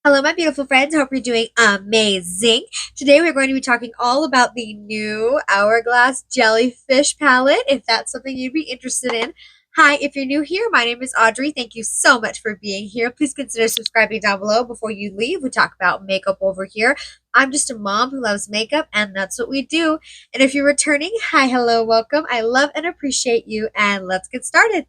Hello, my beautiful friends. Hope you're doing amazing. Today, we're going to be talking all about the new Hourglass Jellyfish Palette, if that's something you'd be interested in. Hi, if you're new here, my name is Audrey. Thank you so much for being here. Please consider subscribing down below before you leave. We talk about makeup over here. I'm just a mom who loves makeup, and that's what we do. And if you're returning, hi, hello, welcome. I love and appreciate you, and let's get started.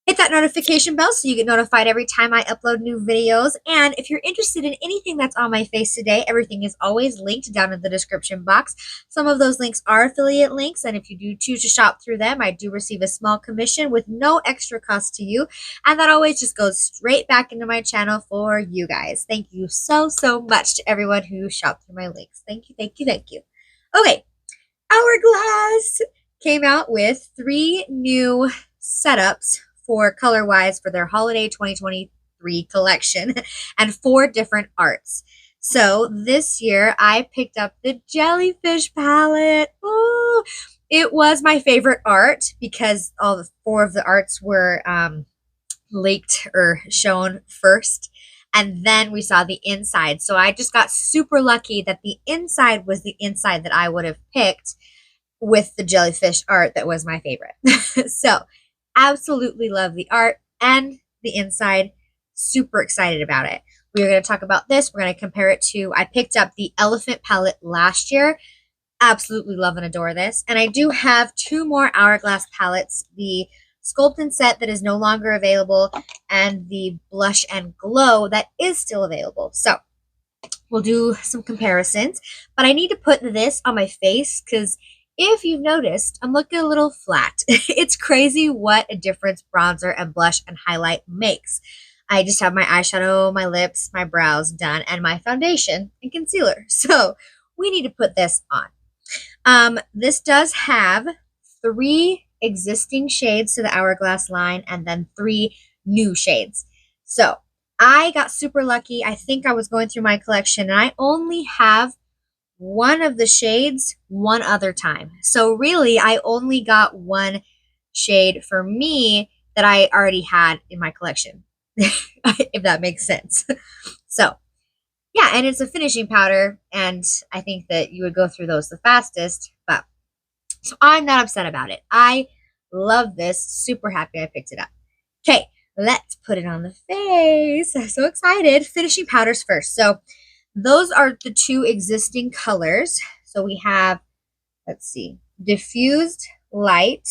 Hit that notification bell so you get notified every time I upload new videos. And if you're interested in anything that's on my face today, everything is always linked down in the description box. Some of those links are affiliate links, and if you do choose to shop through them, I do receive a small commission with no extra cost to you. And that always just goes straight back into my channel for you guys. Thank you so, so much to everyone who shopped through my links. Thank you, thank you, thank you. Okay, Hourglass came out with 3 new setups for color wise for their holiday 2023 collection and 4 different arts. So this year I picked up the Jellyfish palette. Oh, it was my favorite art because all the 4 of the arts were leaked or shown first. And then we saw the inside. So I just got super lucky that the inside was the inside that I would have picked with the jellyfish art that was my favorite. So absolutely love the art and the inside. Super excited about it. We're going to talk about this. We're going to compare it to, I picked up the Elephant palette last year. Absolutely love and adore this. And I do have 2 more Hourglass palettes, the Sculpt set that is no longer available and the Blush and Glow that is still available. So we'll do some comparisons, but I need to put this on my face because if you've noticed, I'm looking a little flat. It's crazy what a difference bronzer and blush and highlight makes. I just have my eyeshadow, my lips, my brows done, and my foundation and concealer. So we need to put this on. This does have 3 existing shades to the Hourglass line and then 3 new shades. So I got super lucky. I think I was going through my collection and I only have one of the shades one other time. So really, I only got 1 shade for me that I already had in my collection, if that makes sense. So yeah, and it's a finishing powder, and I think that you would go through those the fastest, but so I'm not upset about it. I love this. Super happy I picked it up. Okay, let's put it on the face. I'm so excited. Finishing powders first. So those are the 2 existing colors. So we have, let's see, Diffused Light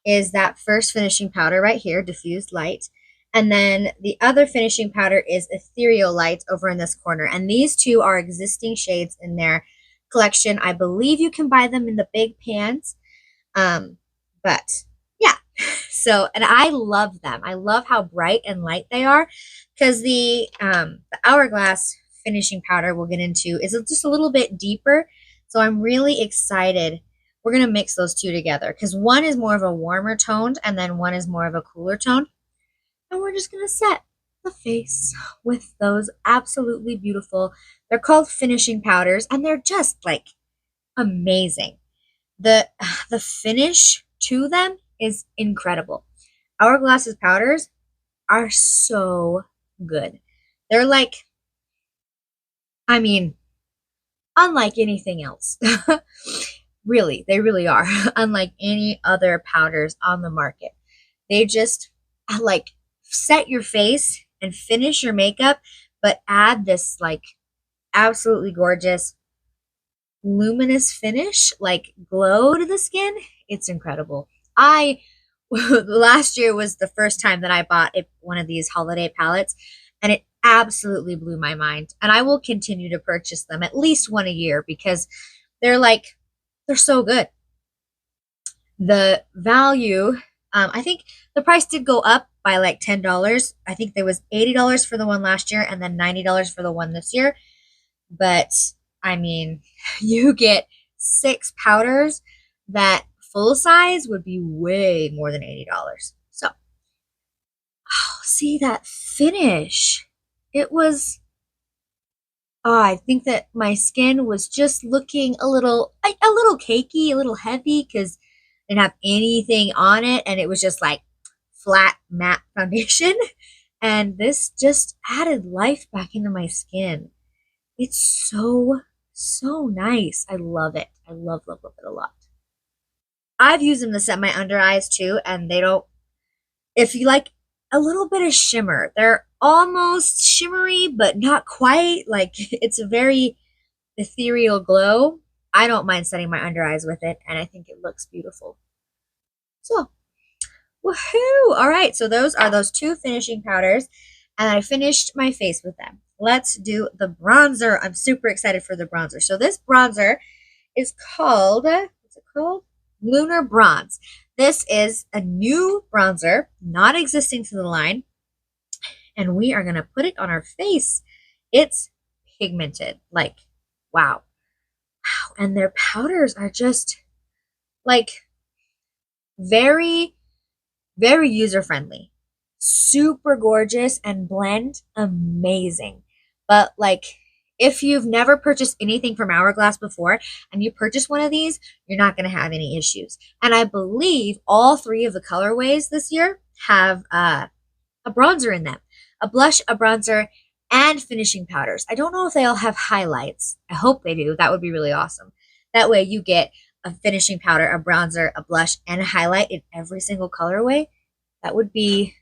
is that first finishing powder right here, Diffused Light. And then the other finishing powder is Ethereal Light over in this corner. And these 2 are existing shades in their collection. I believe you can buy them in the big pans. But yeah, so, and I love them. I love how bright and light they are because the Hourglass finishing powder we'll get into is just a little bit deeper. So I'm really excited. We're going to mix those 2 together because one is more of a warmer toned and then one is more of a cooler tone. And we're just going to set the face with those absolutely beautiful. They're called finishing powders and they're just like amazing. The finish to them is incredible. Hourglass's powders are so good. They're like, I mean, unlike anything else. Really, they really are. Unlike any other powders on the market. They just like set your face and finish your makeup, but add this like absolutely gorgeous luminous finish, like glow to the skin. It's incredible. Last year was the first time that I bought one of these holiday palettes, and it absolutely blew my mind. And I will continue to purchase them at least 1 a year because they're so good. The value, I think the price did go up by like $10. I think there was $80 for the one last year and then $90 for the one this year. But I mean, you get 6 powders that full size would be way more than $80. So, oh, see that finish. It was, I think that my skin was just looking a little cakey, a little heavy because I didn't have anything on it and it was just like flat matte foundation. And this just added life back into my skin. It's so, so nice. I love it. I love, love, love it a lot. I've used them to set my under eyes too, and they don't, if you like a little bit of shimmer, they're almost shimmery, but not quite. Like it's a very ethereal glow. I don't mind setting my under eyes with it, and I think it looks beautiful. So, woohoo! All right, so those are those two finishing powders, and I finished my face with them. Let's do the bronzer. I'm super excited for the bronzer. So this bronzer is called, what's it called? Lunar Bronze. This is a new bronzer, not existing to the line, and we are going to put it on our face. It's pigmented, like, wow. Wow, and their powders are just like very, very user friendly, super gorgeous, and blend amazing. But like, if you've never purchased anything from Hourglass before and you purchase one of these, you're not going to have any issues. And I believe all three of the colorways this year have a bronzer in them, a blush, a bronzer, and finishing powders. I don't know if they all have highlights. I hope they do. That would be really awesome. That way you get a finishing powder, a bronzer, a blush, and a highlight in every single colorway. That would be,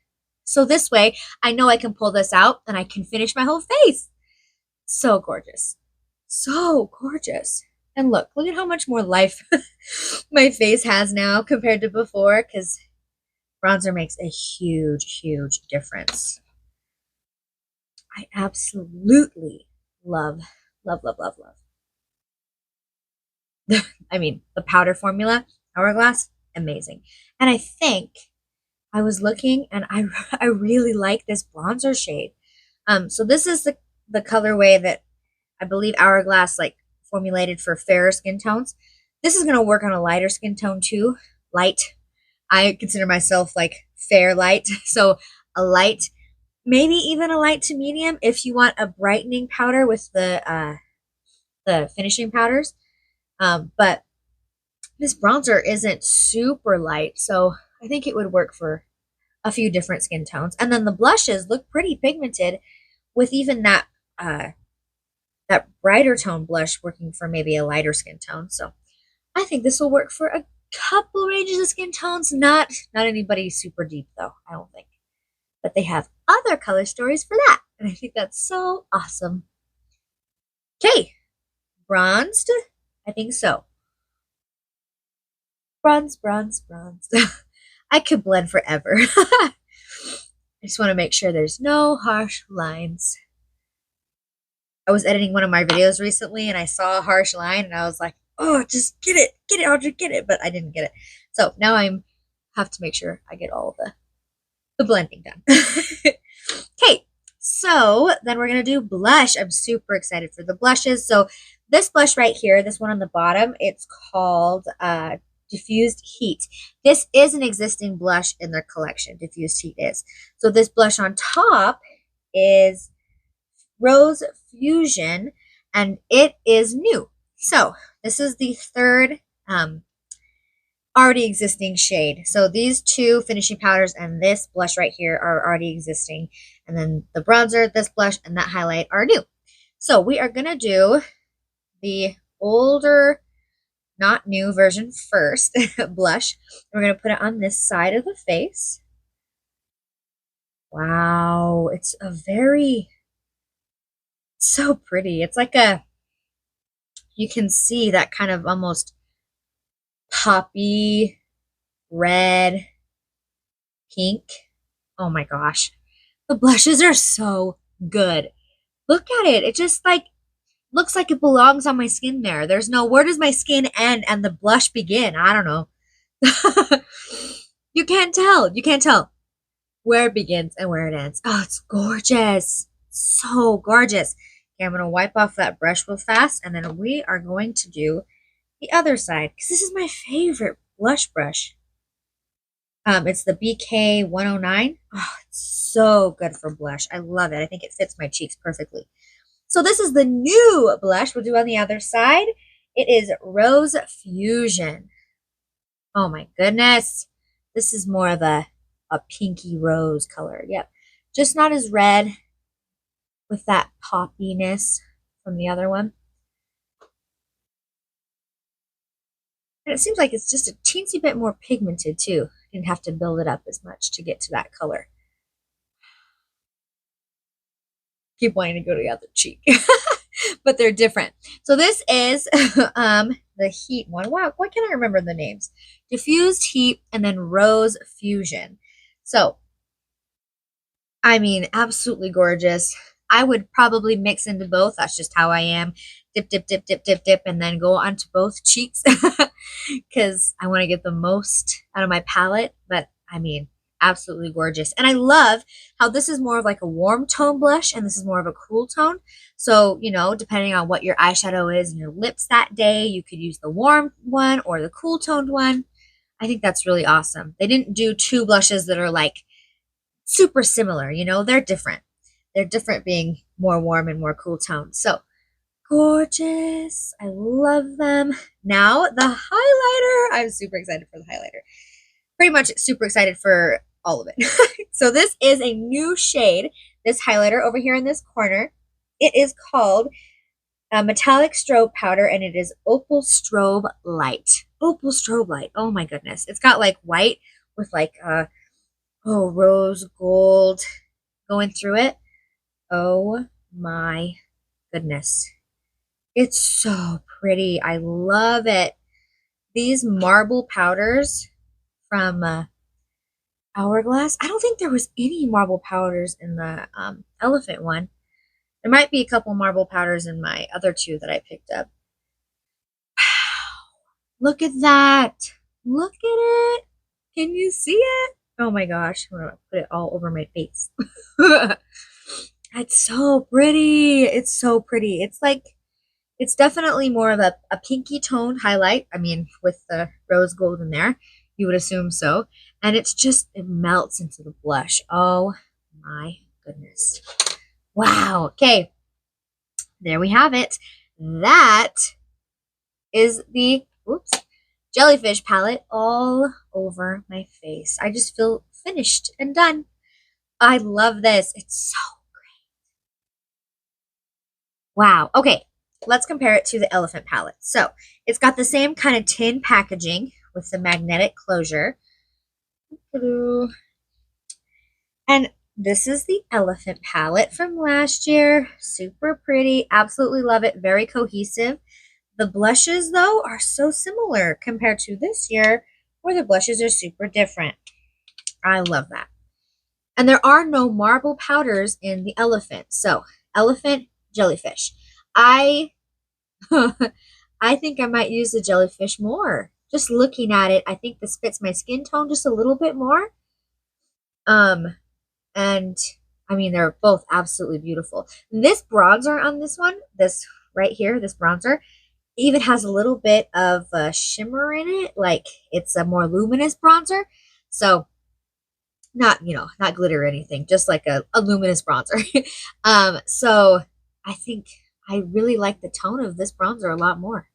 so this way I know I can pull this out and I can finish my whole face. So gorgeous. So gorgeous. And look at how much more life my face has now compared to before, because bronzer makes a huge, huge difference. I absolutely love, love, love, love, love. I mean, the powder formula, Hourglass, amazing. And I think I was looking and I really like this bronzer shade. So this is the colorway that I believe Hourglass like formulated for fairer skin tones. This is going to work on a lighter skin tone too. Light. I consider myself like fair light. So a light, maybe even a light to medium if you want a brightening powder with the finishing powders. But this bronzer isn't super light, so I think it would work for a few different skin tones. And then the blushes look pretty pigmented with even that that brighter tone blush working for maybe a lighter skin tone. So I think this will work for a couple ranges of skin tones. Not anybody super deep though, I don't think. But they have other color stories for that. And I think that's so awesome. Okay, bronzed? I think so. Bronze, bronze, bronze. I could blend forever. I just want to make sure there's no harsh lines. I was editing one of my videos recently and I saw a harsh line and I was like, oh, just get it, Audrey, get it. But I didn't get it. So now I have to make sure I get all the blending done. Okay, so then we're going to do blush. I'm super excited for the blushes. So this blush right here, this one on the bottom, it's called Diffused Heat. This is an existing blush in their collection. Diffused Heat is. So this blush on top is Rose Fusion, and it is new. So this is the third already existing shade. So these two finishing powders and this blush right here are already existing. And then the bronzer, this blush, and that highlight are new. So we are going to do the older, not new version first, blush. We're going to put it on this side of the face. Wow, it's a very, so pretty. It's like a, you can see that kind of almost poppy red pink. Oh my gosh. The blushes are so good. Look at it. It just like looks like it belongs on my skin there. There's no, where does my skin end and the blush begin? I don't know. You can't tell. You can't tell where it begins and where it ends. Oh, it's gorgeous. So gorgeous. Okay, I'm going to wipe off that brush real fast, and then we are going to do the other side, because this is my favorite blush brush. It's the BK 109. Oh, it's so good for blush. I love it. I think it fits my cheeks perfectly. So this is the new blush. We'll do on the other side. It is Rose Fusion. Oh my goodness. This is more of a pinky rose color. Yep. just not as red with that poppiness from the other one. And it seems like it's just a teensy bit more pigmented too. Didn't have to build it up as much to get to that color. Keep wanting to go to the other cheek. But they're different. So this is the heat one. Wow, why can't I remember the names? Diffused Heat and then Rose Fusion. So, I mean, absolutely gorgeous. I would probably mix into both. That's just how I am. Dip, dip, dip, dip, dip, dip, and then go onto both cheeks because I want to get the most out of my palette. But I mean, absolutely gorgeous. And I love how this is more of like a warm tone blush and this is more of a cool tone. So, you know, depending on what your eyeshadow is and your lips that day, you could use the warm one or the cool toned one. I think that's really awesome. They didn't do two blushes that are like super similar, you know, they're different. They're different being more warm and more cool toned. So gorgeous. I love them. Now the highlighter. I'm super excited for the highlighter. Pretty much super excited for all of it. So this is a new shade, this highlighter over here in this corner. It is called Metallic Strobe Powder, and it is Opal Strobe Light. Opal Strobe Light. Oh my goodness. It's got like white with like rose gold going through it. Oh my goodness. It's so pretty. I love it. These marble powders from Hourglass. I don't think there was any marble powders in the elephant one. There might be a couple marble powders in my other two that I picked up. Wow. Look at that. Look at it. Can you see it? Oh my gosh. I'm going to put it all over my face. It's so pretty. It's so pretty. It's like, it's definitely more of a pinky tone highlight. I mean, with the rose gold in there, you would assume so. And it's just, it melts into the blush. Oh my goodness. Wow. Okay. There we have it. That is the, oops, Jellyfish palette all over my face. I just feel finished and done. I love this. It's so great. Wow. Okay. Let's compare it to the Elephant palette. So it's got the same kind of tin packaging with the magnetic closure. And this is the Elephant palette from last year. Super pretty. Absolutely love it. Very cohesive. The blushes, though, are so similar compared to this year, where the blushes are super different. I love that. And there are no marble powders in the Elephant. So, Elephant Jellyfish. I think I might use the Jellyfish more. Just looking at it, I think this fits my skin tone just a little bit more. And I mean, they're both absolutely beautiful. This bronzer on this one, this right here, this bronzer, even has a little bit of a shimmer in it, like it's a more luminous bronzer. So not, you know, not glitter or anything, just like a luminous bronzer. So I think I really like the tone of this bronzer a lot more.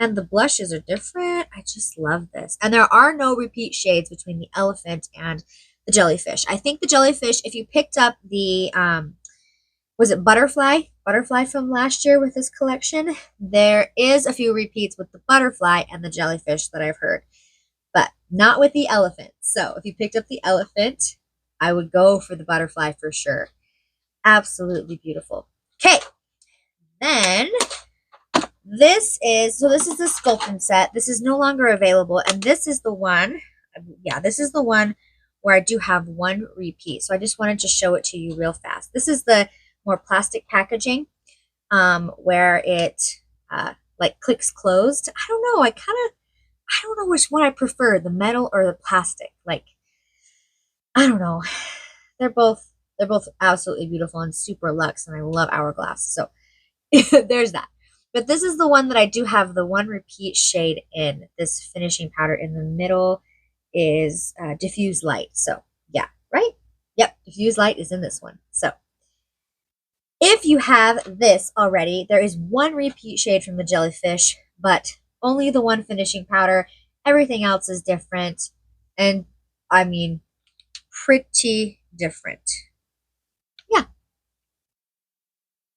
And the blushes are different. I just love this. And there are no repeat shades between the Elephant and the Jellyfish. I think the Jellyfish, if you picked up the was it Butterfly from last year with this collection, there is a few repeats with the Butterfly and the Jellyfish that I've heard, but not with the Elephant. So if you picked up the Elephant, I would go for the Butterfly for sure. Absolutely beautiful. Okay, then this is the Sculpt set. This is no longer available, and this is the one, this is the one where I do have one repeat. So I just wanted to show it to you real fast. This is the more plastic packaging, where it like clicks closed. I don't know. I don't know which one I prefer, the metal or the plastic. Like, I don't know. They're both absolutely beautiful and super luxe, and I love Hourglass. So there's that. But this is the one that I do have the one repeat shade in. This finishing powder in the middle is Diffuse Light. So yeah, right? Yep, Diffuse Light is in this one. So if you have this already, there is one repeat shade from the Jellyfish, but only the one finishing powder. Everything else is different. And I mean, pretty different.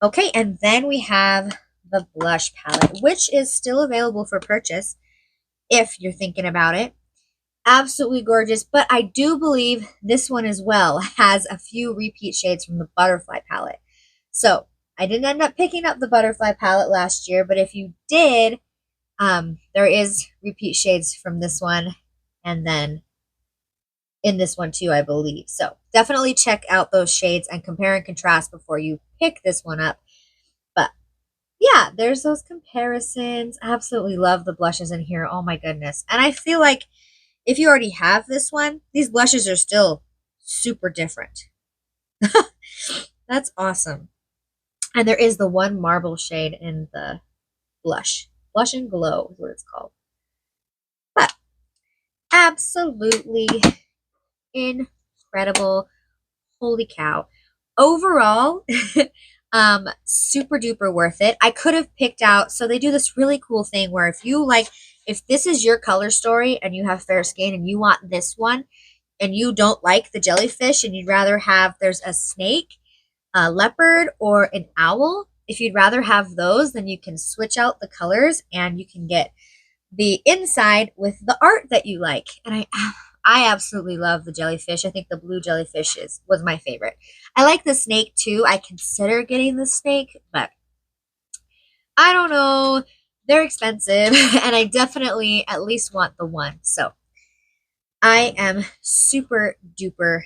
Okay, and then we have the blush palette, which is still available for purchase if you're thinking about it. Absolutely gorgeous, but I do believe this one as well has a few repeat shades from the butterfly palette. So I didn't end up picking up the butterfly palette last year, but if you did, there is repeat shades from this one and then in this one too, I believe. So definitely check out those shades and compare and contrast before you pick this one up. But yeah, there's those comparisons. Absolutely love the blushes in here. Oh my goodness. And I feel like if you already have this one, these blushes are still super different. That's awesome. And there is the one marble shade in the blush. Blush and Glow is what it's called. But absolutely incredible. Holy cow. Overall, super duper worth it. I could have picked out, so they do this really cool thing where if this is your color story and you have fair skin and you want this one and you don't like the jellyfish and you'd rather have, there's a snake, a leopard, or an owl. If you'd rather have those, then you can switch out the colors and you can get the inside with the art that you like. And I absolutely love the jellyfish. I think the blue jellyfish was my favorite. I like the snake too. I consider getting the snake, but I don't know. They're expensive and I definitely at least want the one. So I am super duper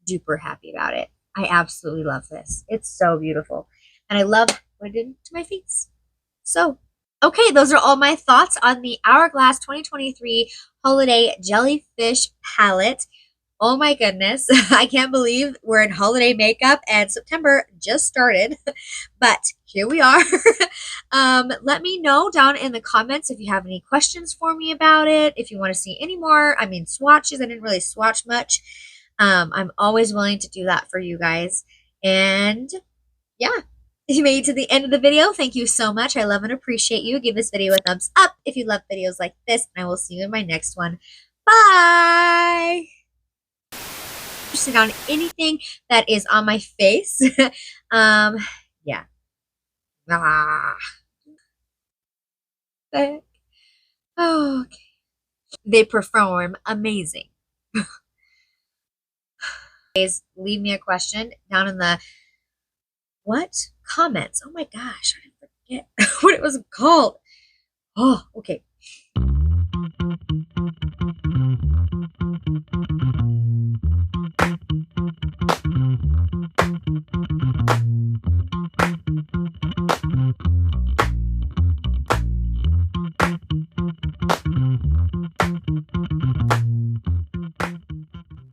duper happy about it. I absolutely love this. It's so beautiful. And I love what it did to my face. So okay, those are all my thoughts on the Hourglass 2023 Holiday Jellyfish Palette. Oh my goodness, I can't believe we're in holiday makeup and September just started, but here we are. Let me know down in the comments if you have any questions for me about it, if you want to see any more, swatches. I didn't really swatch much. I'm always willing to do that for you guys. And yeah. If you made it to the end of the video, thank you so much. I love and appreciate you. Give this video a thumbs up if you love videos like this, and I will see you in my next one. Bye! Interested on anything that is on my face. Yeah. Ah. Oh, okay. They perform amazing. Leave me a question down in the comments. Oh my gosh, I forget what it was called. Oh, okay.